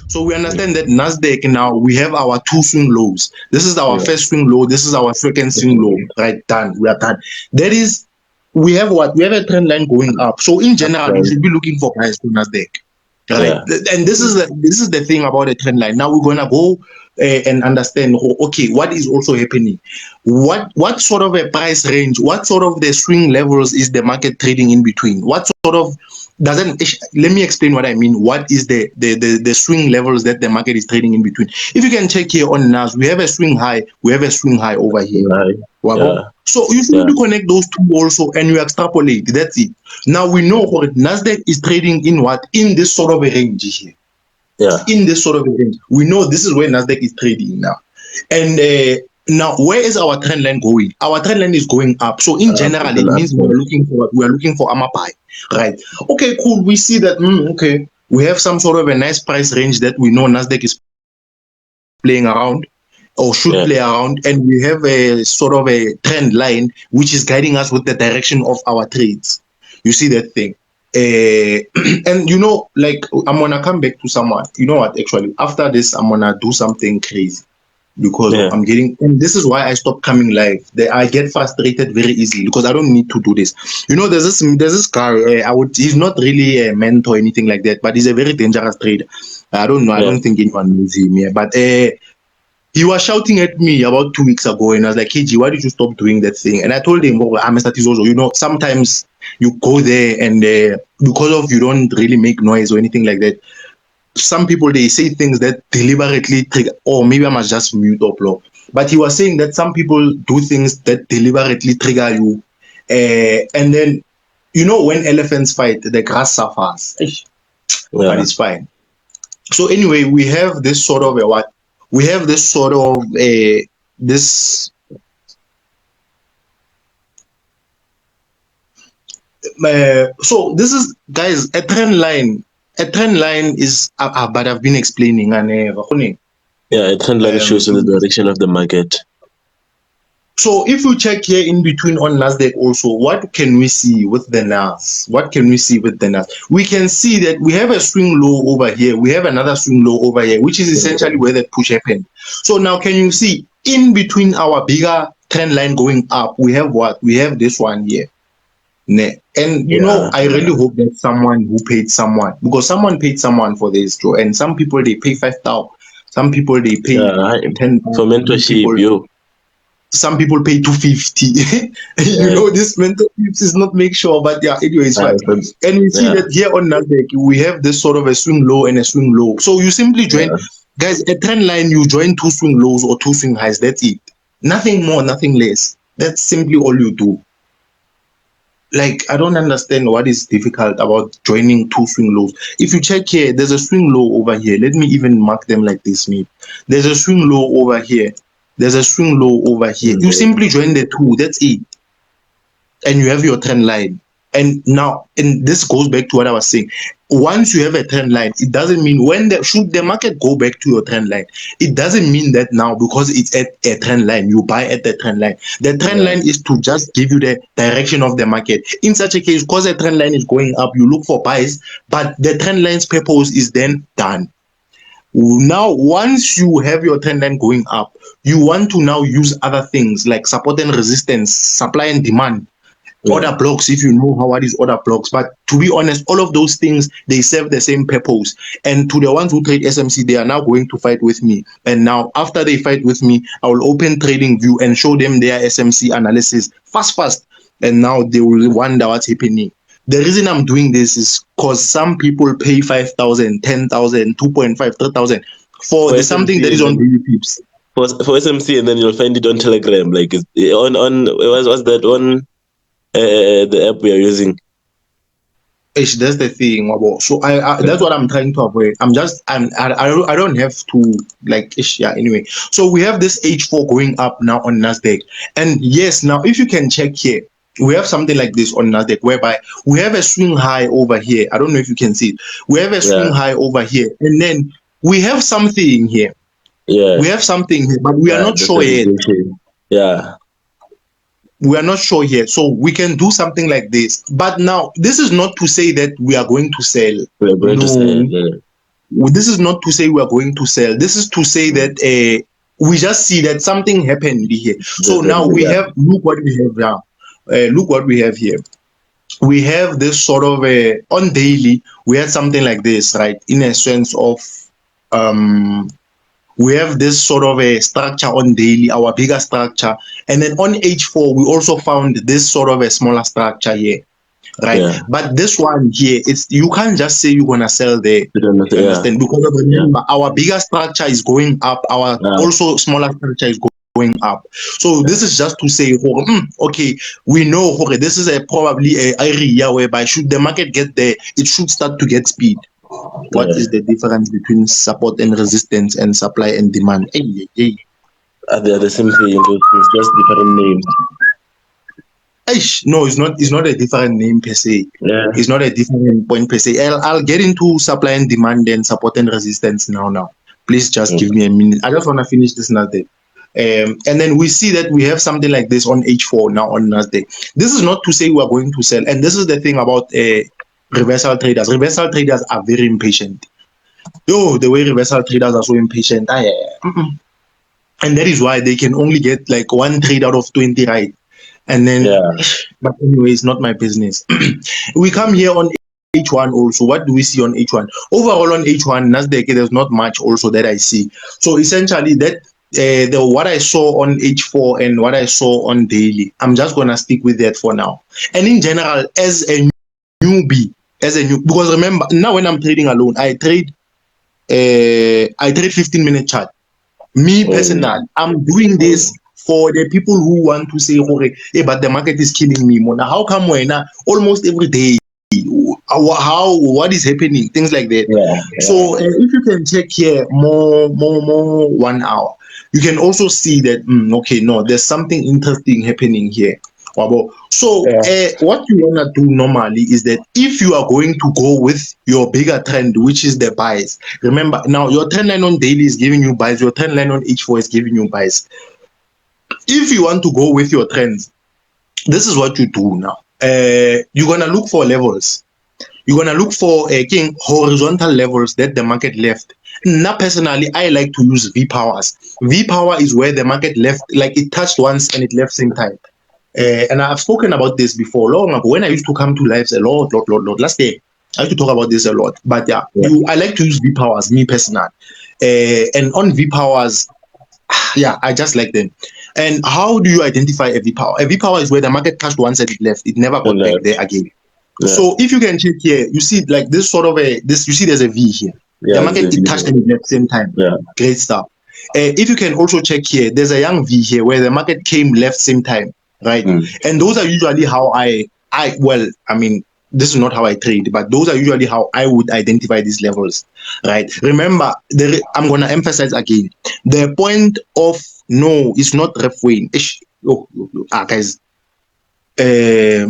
So we understand that Nasdaq now, we have our two swing lows. This is our first swing low. This is our second swing low. Right, done. We are done. That is, we have what? We have a trend line going up. So in general, you should be looking for price to Nasdaq. Right, and this is the thing about the trend line. Now we're gonna go and understand. Okay, what is also happening? What sort of a price range? What sort of the swing levels is the market trading in between? What sort of doesn't let me explain what I mean. What is the swing levels that the market is trading in between? If you can check here on NAS, we have a swing high. We have a swing high over here. So you need to connect those two also, and you extrapolate. That's it. Now we know what Nasdaq is trading in what? In this sort of a range here. In this sort of a range. We know this is where Nasdaq is trading now. And now where is our trend line going? Our trend line is going up. So in general, it means we are looking for Amapai. Right. Okay, cool. We see that okay. We have some sort of a nice price range that we know Nasdaq is playing around or should play around, and we have a sort of a trend line which is guiding us with the direction of our trades. You see that thing, and you know, like I'm gonna come back to someone. You know what? Actually, after this, I'm gonna do something crazy because I'm getting. And this is why I stopped coming live. I get frustrated very easily because I don't need to do this. You know, there's this guy. He's not really a mentor or anything like that, but he's a very dangerous trader. I don't know. I don't think anyone knows him here, but. He was shouting at me about 2 weeks ago, and I was like, KG, why did you stop doing that thing? And I told him, oh, I'm a statistical. You know, sometimes you go there and because of you don't really make noise or anything like that, some people, they say things that deliberately trigger, or maybe I must just mute or block. But he was saying that some people do things that deliberately trigger you. And then, you know, when elephants fight, the grass suffers. But it's fine. So anyway, we have this sort of a what? We have this sort of this so this is, guys, a trend line. A trend line is but I've been explaining and a trend line shows the direction of the market. So if you check here in between on Nasdaq also, what can we see with the NAS? What can we see with the NAS? We can see that we have a swing low over here. We have another swing low over here, which is essentially where the push happened. So now can you see in between our bigger trend line going up, we have what? We have this one here. And you know, I really hope that someone who paid someone, because someone paid someone for this, Joe, and some people they pay 5,000, some people they pay 10 for mentorship. Some people pay 250. You know, this mentorship is not make sure, but yeah, anyway, it's fine. And we see that here on Nasdaq, we have this sort of a swing low and a swing low. So you simply join, guys, a trend line, you join two swing lows or two swing highs. That's it. Nothing more, nothing less. That's simply all you do. Like, I don't understand what is difficult about joining two swing lows. If you check here, there's a swing low over here. Let me even mark them like this, maybe. There's a swing low over here. There's a swing low over here. You simply join the two. That's it. And you have your trend line. And now, and this goes back to what I was saying. Once you have a trend line, it doesn't mean should the market go back to your trend line, it doesn't mean that now because it's at a trend line, you buy at the trend line. The trend line is to just give you the direction of the market. In such a case, because the trend line is going up, you look for buys, but the trend line's purpose is then done. Now, once you have your trend line going up, you want to now use other things like support and resistance, supply and demand, order blocks, if you know what is order blocks. But to be honest, all of those things, they serve the same purpose. And to the ones who trade SMC, they are now going to fight with me. And now, after they fight with me, I will open TradingView and show them their SMC analysis fast. And now they will wonder what's happening. The reason I'm doing this is because some people pay 5,000, 10,000, 2.5, 3,000 for something that is on baby pips. For SMC, and then you'll find it on Telegram. Like what's that on the app we are using? That's the thing. So I that's what I'm trying to avoid. I don't have to anyway. So we have this H4 going up now on Nasdaq, and yes, now if you can check here. We have something like this on Nasdaq, whereby we have a swing high over here. I don't know if you can see it. We have a swing high over here, and then we have something here. We have something here, but we are not sure yet. We are not sure yet. So we can do something like this. But now, this is not to say that we are going to sell. We are going to sell. this is not to say we are going to sell. This is to say that we just see that something happened here. So now we have, look what we have now. Look what we have here. We have this sort of on daily, we had something like this, right? In a sense of, we have this sort of a structure on daily, our bigger structure. And then on H4, we also found this sort of a smaller structure here, right? Yeah. But this one here, you can't just say you're going to sell there. You understand? Because remember, our bigger structure is going up, our also smaller structure is going up. So this is just to say, okay, we know this is probably a area whereby should the market get there, it should start to get speed. What is the difference between support and resistance and supply and demand? They are the same thing, it's just different names. No, it's not. It's not a different name per se. Yeah. It's not a different point per se. I'll get into supply and demand and support and resistance now. Please just give me a minute. I just want to finish this Nasdaq. And then we see that we have something like this on H4 now on Nasdaq. This is not to say we are going to sell. And this is the thing about reversal traders. Reversal traders are very impatient. The way reversal traders are so impatient. And that is why they can only get like one trade out of 20 right. And then, but anyway, it's not my business. We come here on H1 also. What do we see on H1? Overall on H1, Nasdaq, there's not much also that I see. So essentially that what I saw on H4 and what I saw on daily, I'm just going to stick with that for now. And in general, as a newbie, because remember, now when I'm trading alone, I trade 15-minute chart. Me personally, I'm doing this for the people who want to say, hey, but the market is killing me. Now, how come when almost every day, what is happening? Things like that. So if you can check here more 1 hour, you can also see that, okay, no, there's something interesting happening here. So what you want to do normally is that if you are going to go with your bigger trend, which is the buys, remember now your trend line on daily is giving you buys, your trend line on H4 is giving you buys. If you want to go with your trends, this is what you do now. You're going to look for levels. You're going to look for horizontal levels that the market left. Now, personally, I like to use V powers. V power is where the market left, like it touched once and it left same time. And I've spoken about this before long ago when I used to come to lives a lot. Last year, I used to talk about this a lot. But I like to use V powers, me personally. And on V powers, I just like them. And how do you identify a V power? A V power is where the market touched once and it left. It never got back there again. So if you can check here, you see like this sort of you see there's a V here. The market it touched and it left same time. Great stuff. If you can also check here, there's a young V here where the market came left same time. Right. And those are usually how I mean, this is not how I trade, but those are usually how I would identify these levels. Right. Remember, I'm going to emphasize again, the point of no, it's not ref win. Guys. I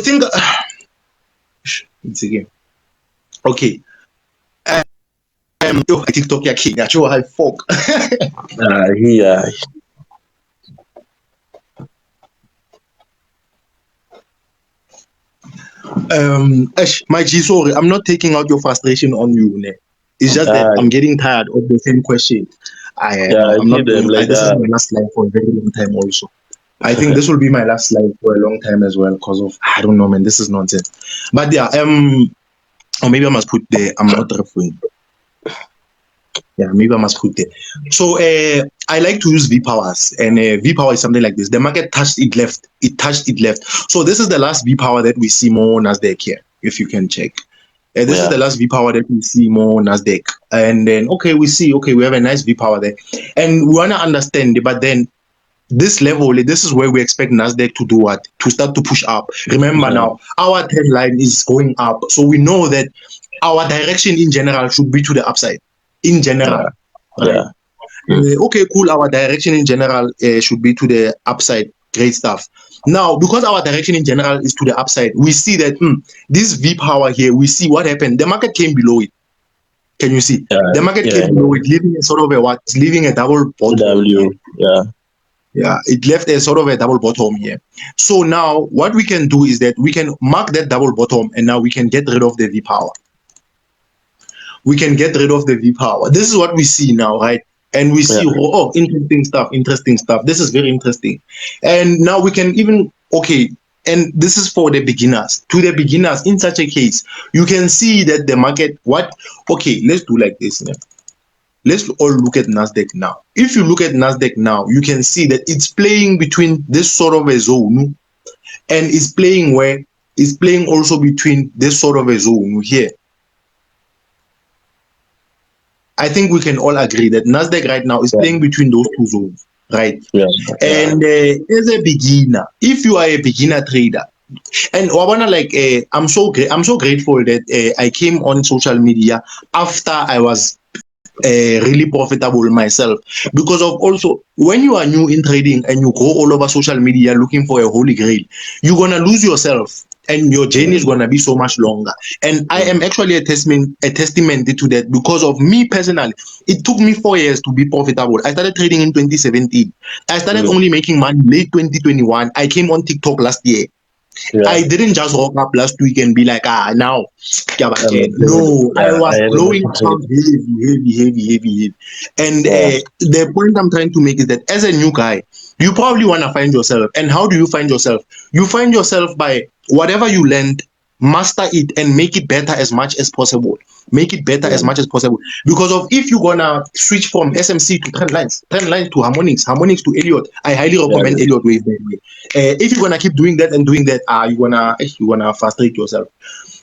think it's again. Okay. TikTok I show how folk. My G, sorry, I'm not taking out your frustration on you. Ne? It's just that I'm getting tired of the same question. I'm not doing, this is my last slide for a very long time also. I think this will be my last slide for a long time as well because of, I don't know, man, this is nonsense. But or maybe I must put there, I'm not referring. Maybe I must put there. So I like to use V powers, and V power is something like this. The market touched it left. It touched it left. So this is the last V power that we see more on Nasdaq here, if you can check. This is the last V power that we see more on Nasdaq. And then, we have a nice V power there. And we want to understand, but then this level, this is where we expect Nasdaq to do what? To start to push up. Remember now, our trend line is going up. So we know that our direction in general should be to the upside. In general. Right? Cool. Our direction in general should be to the upside. Great stuff. Now, because our direction in general is to the upside, we see that this V power here, we see what happened. The market came below it. Can you see? The market came below it, leaving a sort of leaving a double bottom. It left a sort of a double bottom here. So now what we can do is that we can mark that double bottom and now we can get rid of the V power. we can get rid of the V power. This is what we see now, right? And we see, oh, interesting stuff. This is very interesting. And now we can even, okay, and this is for the beginners. To the beginners, in such a case, you can see that the market, okay, let's do like this. Yeah. Let's all look at Nasdaq now. If you look at Nasdaq now, you can see that it's playing between this sort of a zone, and it's playing also between this sort of a zone here. I think we can all agree that Nasdaq right now is playing between those two zones, right? Yeah. And as a beginner, if you are a beginner trader, and I wanna I'm so grateful that I came on social media after I was really profitable myself, because of also when you are new in trading and you go all over social media looking for a holy grail, you're gonna lose yourself and your journey is gonna be so much longer. And I am actually a testament to that, because of me personally. It took me 4 years to be profitable. I started trading in 2017. I started only making money late 2021. I came on TikTok last year. I didn't just walk up last week and be like, now, no, I was blowing up heavy. And the point I'm trying to make is that as a new guy, you probably want to find yourself. And how do you find yourself? You find yourself by whatever you learned, master it and make it better as much as possible. As much as possible. Because of if you're gonna switch from SMC to trend lines to harmonics to Elliott, I highly recommend Elliott wave. If you're gonna keep doing that, you're gonna frustrate yourself.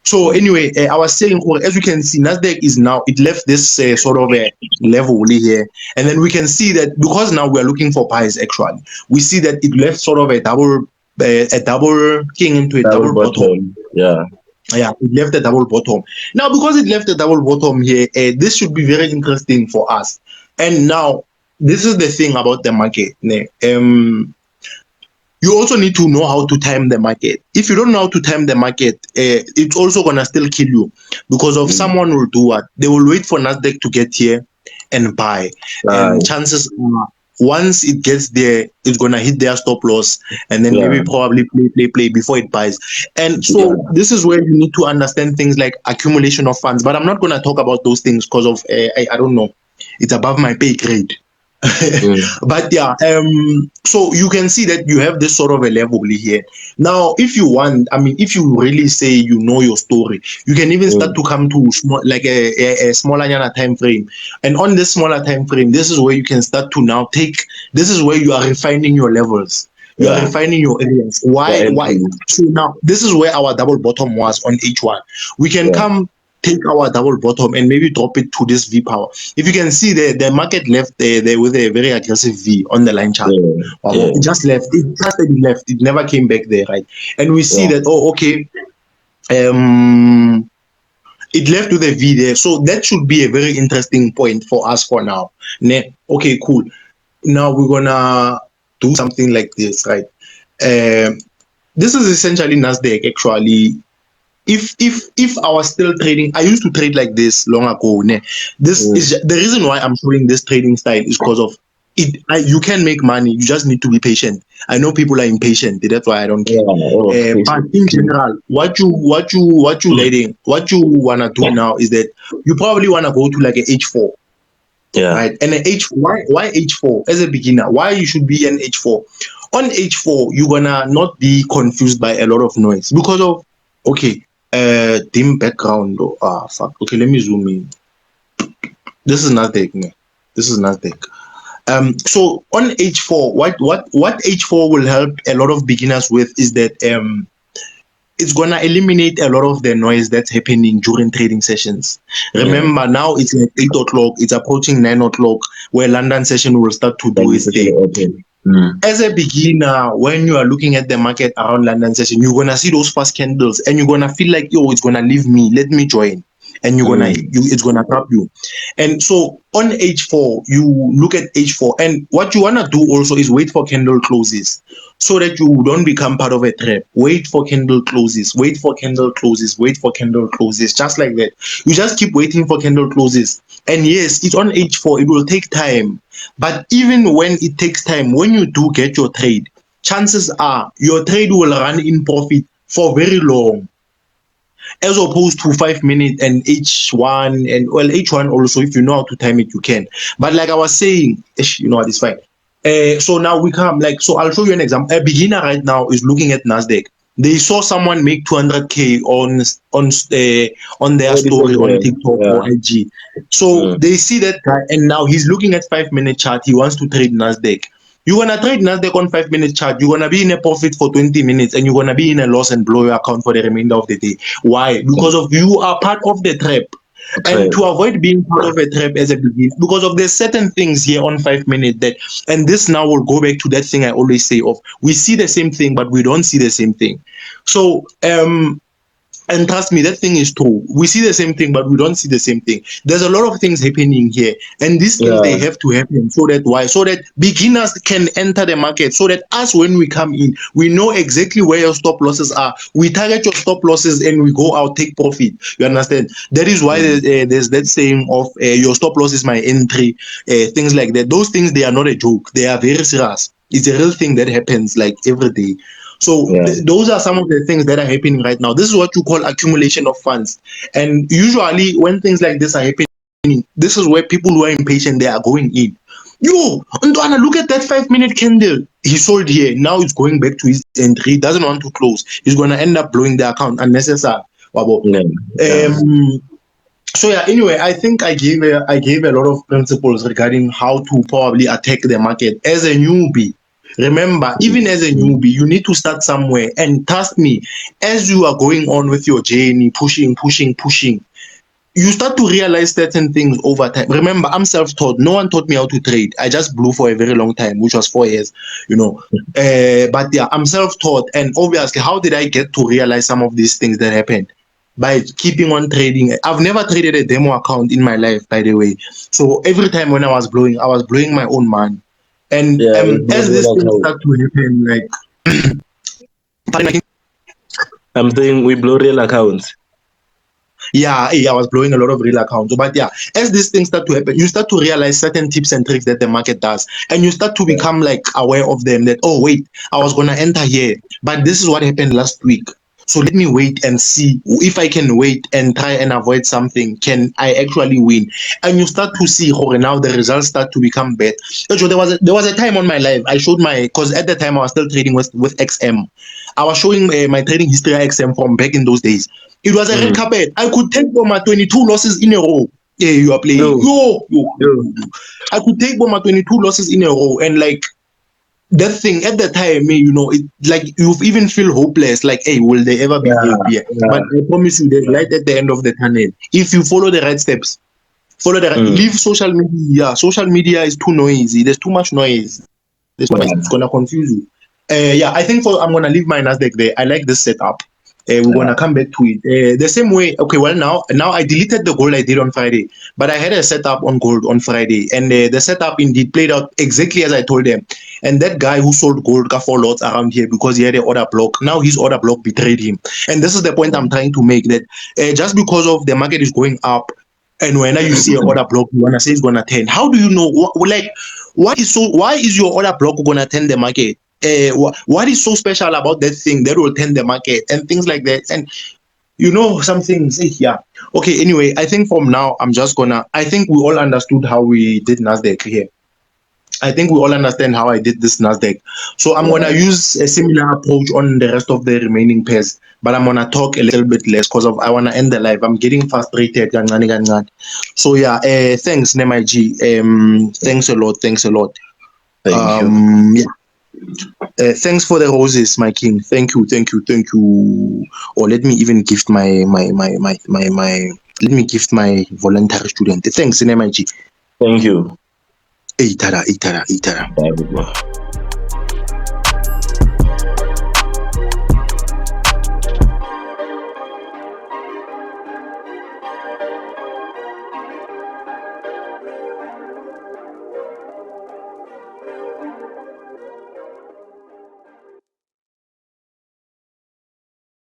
So anyway, I was saying, as we can see, Nasdaq is now, it left this sort of a level here, and then we can see that because now we are looking for buys. Actually, we see that it left sort of a double king into a double bottom. Yeah, it left a double bottom. Now, because it left a double bottom here, this should be very interesting for us. And now, this is the thing about the market. You also need to know how to time the market. If you don't know how to time the market, it's also gonna still kill you, because of someone will do what? They will wait for Nasdaq to get here and buy. And chances are, once it gets there, it's gonna hit their stop loss, and then maybe probably play before it buys. And so this is where you need to understand things like accumulation of funds. But I'm not gonna talk about those things because of I don't know, it's above my pay grade. But yeah, so you can see that you have this sort of a level here. Now, if you want, if you really say you know your story, you can even start to come to a smaller time frame. And on this smaller time frame, this is where you can start to now this is where you are refining your levels. You are refining your areas. Why? So now, this is where our double bottom was on H1. We can take our double bottom and maybe drop it to this V power. If you can see the market left there with a very aggressive V on the line chart. It just left. It never came back there, right? And we see that, it left with a V there. So that should be a very interesting point for us for now. Okay, cool. Now we're gonna do something like this, right? This is essentially Nasdaq actually. If I was still trading, I used to trade like this long ago. This is the reason why I'm showing this trading style is because of it. You can make money. You just need to be patient. I know people are impatient. That's why I don't care. But in general, what you wanna do now is that you probably wanna go to like a H4. Right. And an why H4 as a beginner? Why you should be an H4? On H4, you're gonna not be confused by a lot of noise because of dim background. Fuck. Okay, let me zoom in. This is Nasdaq. So on H4, what H4 will help a lot of beginners with is that it's gonna eliminate a lot of the noise that's happening during trading sessions. Remember, now it's like 8 o'clock. It's approaching 9 o'clock, where London session will start to do its thing. As a beginner, when you are looking at the market around London session, you're gonna see those fast candles, and you're gonna feel like, it's gonna leave me. Let me join, and it's gonna trap you. And so on H4, you look at H4, and what you wanna do also is wait for candle closes, so that you don't become part of a trap. Wait for candle closes, just like that. You just keep waiting for candle closes. And yes, it's on H4, it will take time. But even when it takes time, when you do get your trade, chances are your trade will run in profit for very long. as opposed to 5 minute and H1, and well, H1 also, if you know how to time it, you can. But like I was saying, you know what, it's fine. So now we come, like, so I'll show you an example. A beginner right now is looking at Nasdaq. They saw someone make 200K on their story on TikTok or IG. So they see that guy, and now he's looking at 5 minute chart. He wants to trade Nasdaq. You're gonna trade Nasdaq on 5 minute chart. You're gonna be in a profit for 20 minutes, and you're gonna be in a loss and blow your account for the remainder of the day. Why? Because of you are part of the trap. And to avoid being part of a trap as a beginner, because of there's certain things here on 5 minute that, and this now will go back to that thing I always say of, we see the same thing, but we don't see the same thing. So and trust me, that thing is true. We see the same thing, but we don't see the same thing. There's a lot of things happening here, and these things they have to happen so that beginners can enter the market, so that us, when we come in, we know exactly where your stop losses are. We target your stop losses and we go out, take profit. You understand? That is why there's that saying of your stop loss is my entry, things like that. Those things, they are not a joke. They are very serious. It's a real thing that happens like every day. So those are some of the things that are happening right now. This is what you call accumulation of funds. And usually when things like this are happening, this is where people who are impatient, they are going in. Yo, Ndwana, look at that 5 minute candle. He sold here. Now it's going back to his entry. He doesn't want to close. He's going to end up blowing the account unnecessary. So yeah, anyway, I think I gave a lot of principles regarding how to probably attack the market as a newbie. Remember, even as a newbie, you need to start somewhere. And trust me, as you are going on with your journey, pushing, you start to realize certain things over time. Remember, I'm self-taught. No one taught me how to trade. I just blew for a very long time, which was 4 years, you know. But yeah, I'm self-taught. And obviously, how did I get to realize some of these things that happened? By keeping on trading. I've never traded a demo account in my life, by the way. So every time when I was blowing my own money. And as this thing start to happen, like I'm saying we blow real accounts. Yeah, I was blowing a lot of real accounts. But yeah, as these things start to happen, you start to realize certain tips and tricks that the market does. And you start to become like aware of them, that, oh, wait, I was going to enter here, but this is what happened last week. So let me wait and see if I can wait and try and avoid something. Can I actually win? And you start to see how now the results start to become better. So there was a time on my life I showed because at the time I was still trading with XM. I was showing my trading history XM from back in those days. It was a red carpet. I could take my 22 losses in a row. Yeah, you are playing. Yo. I could take my 22 losses in a row, and like, that thing at the time, you know, it like you even feel hopeless, like, hey, will there ever be hope here? But I promise you, there's light at the end of the tunnel if you follow the right steps. Leave social media. Social media is too noisy. There's too much noise. It's gonna confuse you. I think I'm gonna leave my Nasdaq there. I like this setup. We're gonna come back to it the same way. Okay, well, now I deleted the gold I did on Friday, but I had a setup on gold on Friday, and the setup indeed played out exactly as I told them. And that guy who sold gold got 4 lots around here because he had an order block. Now his order block betrayed him, and this is the point I'm trying to make, that just because of the market is going up, and whenever you see an order block, you wanna say it's gonna turn. How do you know? Why is your order block gonna turn the market? What is so special about that thing that will turn the market and things like that? And you know, some things, yeah. Okay, anyway, I think from now, I think we all understood how we did Nasdaq here. I think we all understand how I did this Nasdaq. So I'm going to use a similar approach on the rest of the remaining pairs, but I'm going to talk a little bit less because I want to end the live. I'm getting frustrated. So yeah, thanks, Nemaji. Thanks a lot. Thank you. Yeah. Thanks for the roses, my king. Thank you. Or let me even gift my let me gift my voluntary student. Thanks, Nemaji. Thank you. Itara.